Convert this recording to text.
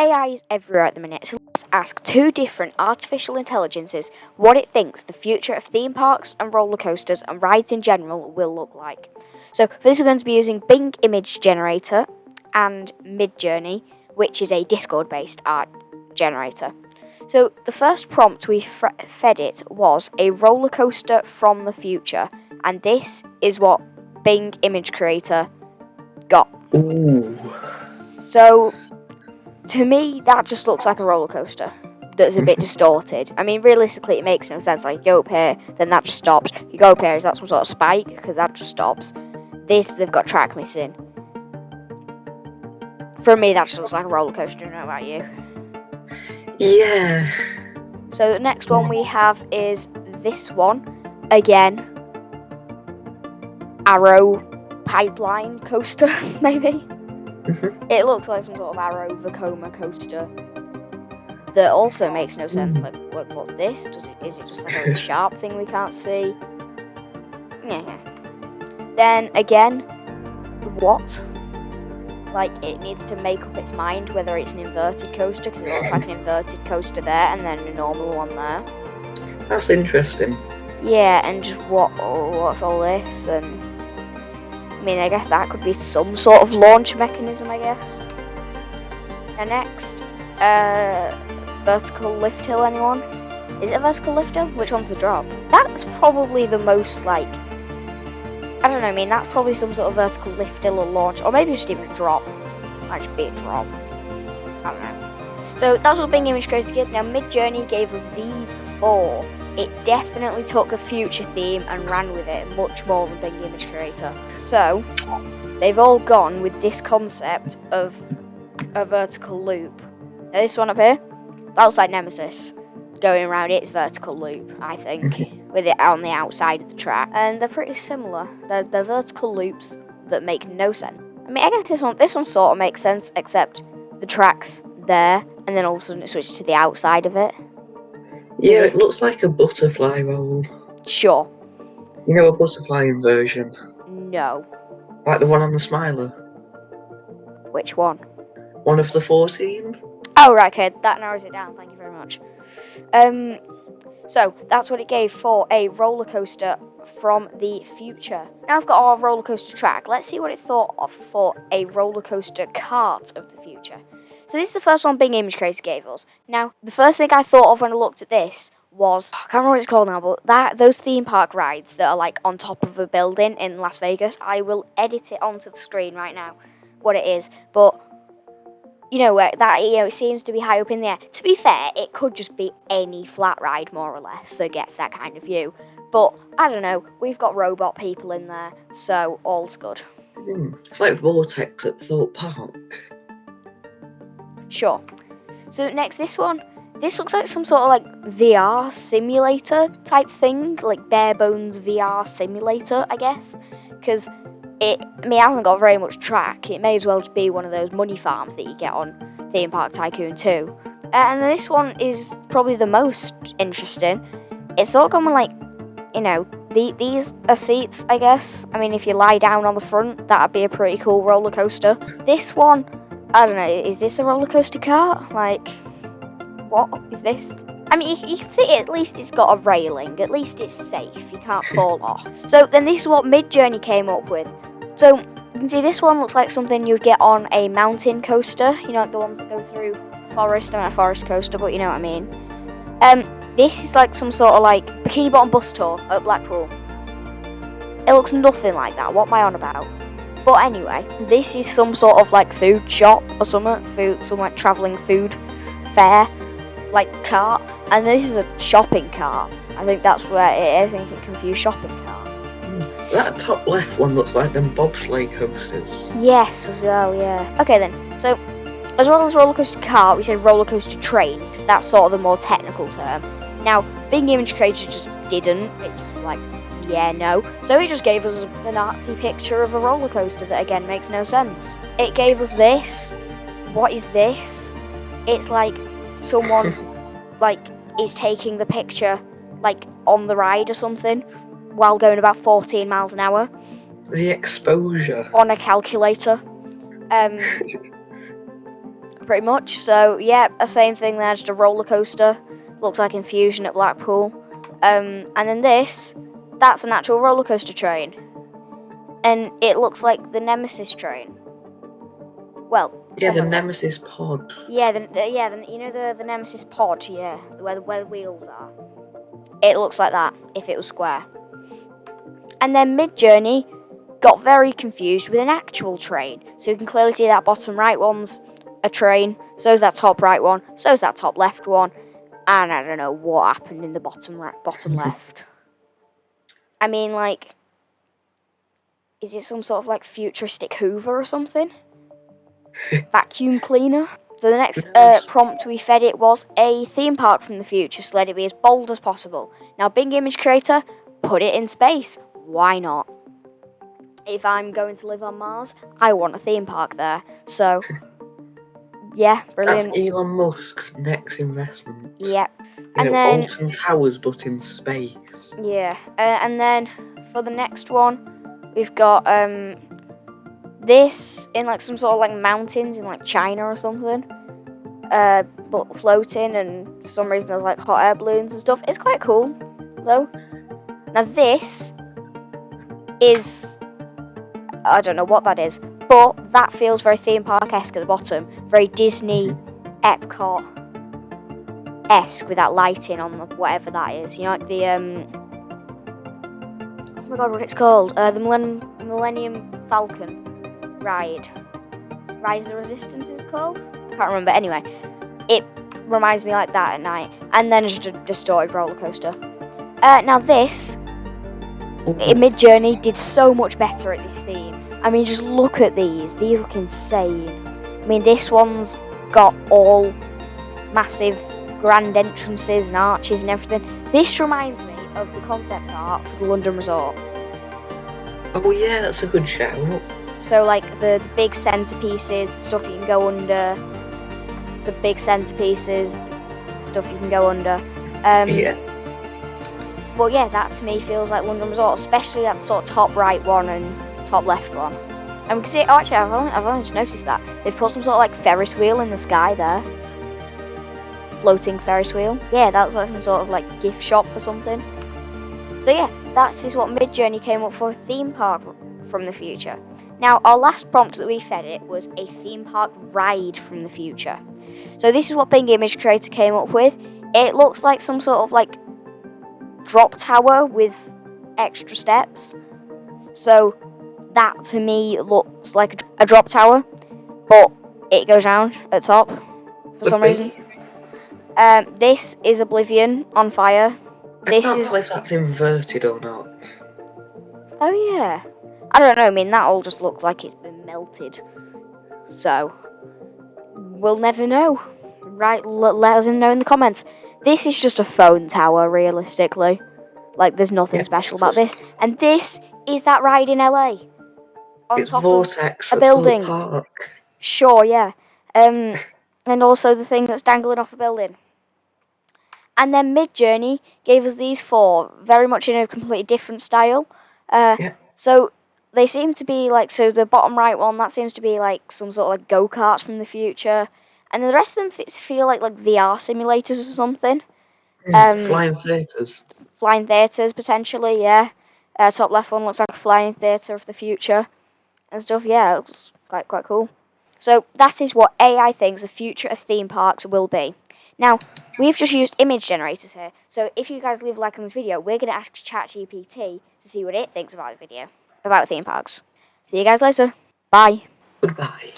AI is everywhere at the minute, so let's ask two different artificial intelligences what it thinks the future of theme parks and roller coasters and rides in general will look like. So for this, we're going to be using Bing Image Generator and Midjourney, which is a Discord-based art generator. So the first prompt we fed it was a roller coaster from the future, and this is what Bing Image Creator got. Ooh. So to me, that just looks like a roller coaster that's a bit distorted. I mean, realistically, it makes no sense. Like, you go up here, then that just stops. You go up here, is that some sort of spike? Because that just stops. This, they've got track missing. For me, that just looks like a roller coaster. I don't know about you. Yeah. So the next one we have is this one. Again, Arrow pipeline coaster, maybe? It looks like some sort of Arrow Vekoma coaster that also makes no sense. Like, what's this? Is it just like a sharp thing we can't see? Yeah. Then again, what? Like, it needs to make up its mind whether it's an inverted coaster, because it looks like an inverted coaster there and then a normal one there. That's interesting. Yeah, and just what's all this? And I mean, I guess that could be some sort of launch mechanism, I guess. Now next, vertical lift hill, anyone? Is it a vertical lift hill? Which one's the drop? That's probably the most, like, I don't know, I mean, that's probably some sort of vertical lift hill or launch, or maybe just even a drop. Might just be a drop. I don't know. So that's what Bing Image Creator did. Now Midjourney gave us these four. It definitely took a future theme and ran with it much more than Bing Image Creator. So they've all gone with this concept of a vertical loop. Now this one up here, that's like Nemesis. Going around its vertical loop, I think, with it on the outside of the track. And they're pretty similar. They're vertical loops that make no sense. I mean, I guess this one sort of makes sense, except the track's there, and then all of a sudden it switches to the outside of it. Yeah, it looks like a butterfly roll. Sure. You know, a butterfly inversion. No. Like the one on the Smiler. Which one? One of the 14. Oh, right, okay, that narrows it down, thank you very much. So that's what it gave for a roller coaster from the future. Now I've got our roller coaster track. Let's see what it thought of for a roller coaster cart of the future. So this is the first one Bing Image Creator gave us. Now, the first thing I thought of when I looked at this was, I can't remember what it's called now, but those theme park rides that are like on top of a building in Las Vegas, I will edit it onto the screen right now, what it is. But it seems to be high up in the air. To be fair, it could just be any flat ride, more or less, that gets that kind of view. But, I don't know, we've got robot people in there, so all's good. It's like Vortex at Thorpe Park. Sure. So next, this one. This looks like some sort of like VR simulator type thing, like bare bones VR simulator, I guess. Because it hasn't got very much track. It may as well just be one of those money farms that you get on Theme Park Tycoon 2. And this one is probably the most interesting. It's sort of common like, these are seats, I guess. I mean, if you lie down on the front, that'd be a pretty cool roller coaster. This one, I don't know, is this a roller coaster cart? Like, what is this? I mean, you can see at least it's got a railing. At least it's safe. You can't fall off. So then this is what Midjourney came up with. So you can see this one looks like something you'd get on a mountain coaster. You know, like the ones that go through forest. I mean, a forest coaster, but you know what I mean. This is like some sort of like Bikini Bottom bus tour at Blackpool. It looks nothing like that. What am I on about? But anyway, this is some sort of like food shop or something. Some like travelling food fair, like cart. And this is a shopping cart. I think that's where I think it confused shopping cart. That top left one looks like them bobsleigh coasters. Yes, as well, yeah. Okay then, so as well as roller coaster cart, we said roller coaster train, because that's sort of the more technical term. Now, Bing Image Creator just didn't. It just was like, yeah, no. So it just gave us an artsy picture of a roller coaster that again makes no sense. It gave us this. What is this? It's like someone like is taking the picture like on the ride or something while going about 14 miles an hour. The exposure. On a calculator. pretty much. So yeah, the same thing there, just a roller coaster. Looks like Infusion at Blackpool. And then that's an actual roller coaster train, and it looks like the Nemesis train. Well, Yeah, the separately. Nemesis pod. Yeah, you know the Nemesis pod, yeah, where the wheels are. It looks like that if it was square. And then Midjourney got very confused with an actual train. So you can clearly see that bottom right one's a train, so's that top right one, so's that top left one, and I don't know what happened in the bottom left. I mean, like, is it some sort of like futuristic Hoover or something? Vacuum cleaner? So the next prompt we fed it was a theme park from the future, so let it be as bold as possible. Now, Bing Image Creator, put it in space. Why not? If I'm going to live on Mars, I want a theme park there. So, yeah, brilliant. That's Elon Musk's next investment. Yep. And then Alton Towers, but in space. Yeah, and then for the next one, we've got this in like some sort of like mountains in like China or something, but floating, and for some reason there's like hot air balloons and stuff. It's quite cool, though. Now this is, I don't know what that is, but that feels very theme park-esque at the bottom, very Disney, Epcot-esque with that lighting on the, whatever that is. You know, like the oh my god, what it's called? The Millennium Falcon ride. Rise of the Resistance is it called? I can't remember. Anyway, it reminds me like that at night. And then just a distorted roller coaster. Now this, Midjourney did so much better at this theme. I mean, just look at these. These look insane. I mean, this one's got all massive grand entrances and arches and everything. This reminds me of the concept art for the London Resort. Oh yeah, that's a good shout. So like the big centerpieces, the stuff you can go under, the big centerpieces, stuff you can go under. Yeah. Well, yeah, that to me feels like London Resort, especially that sort of top right one and top left one. And we can see, oh, actually, I've only just noticed that they've put some sort of like Ferris wheel in the sky there, floating Ferris wheel. Yeah, that looks like some sort of like gift shop for something. So yeah, that is what Midjourney came up for, a theme park from the future. Now, our last prompt that we fed it was a theme park ride from the future. So this is what Bing Image Creator came up with. It looks like some sort of like drop tower with extra steps. So that to me looks like a drop tower, but it goes round at the top for some reason. This is Oblivion on fire. I can't tell if that's inverted or not. Oh yeah. I don't know, I mean, that all just looks like it's been melted. So, we'll never know. Right, let us know in the comments. This is just a phone tower, realistically. Like, there's nothing special about this. And this is that ride in LA. On top Vortex of a building. Park. Sure, yeah. And also the thing that's dangling off a building. And then Midjourney gave us these four, very much in a completely different style. So they seem to be like, so the bottom right one, that seems to be like some sort of like go-kart from the future. And the rest of them feel like VR simulators or something. Flying theatres. Flying theatres, potentially, yeah. Top left one looks like a flying theatre of the future. And stuff, yeah, it looks quite cool. So that is what AI thinks the future of theme parks will be. Now, we've just used image generators here. So if you guys leave a like on this video, we're going to ask ChatGPT to see what it thinks about the video. About theme parks. See you guys later. Bye. Goodbye.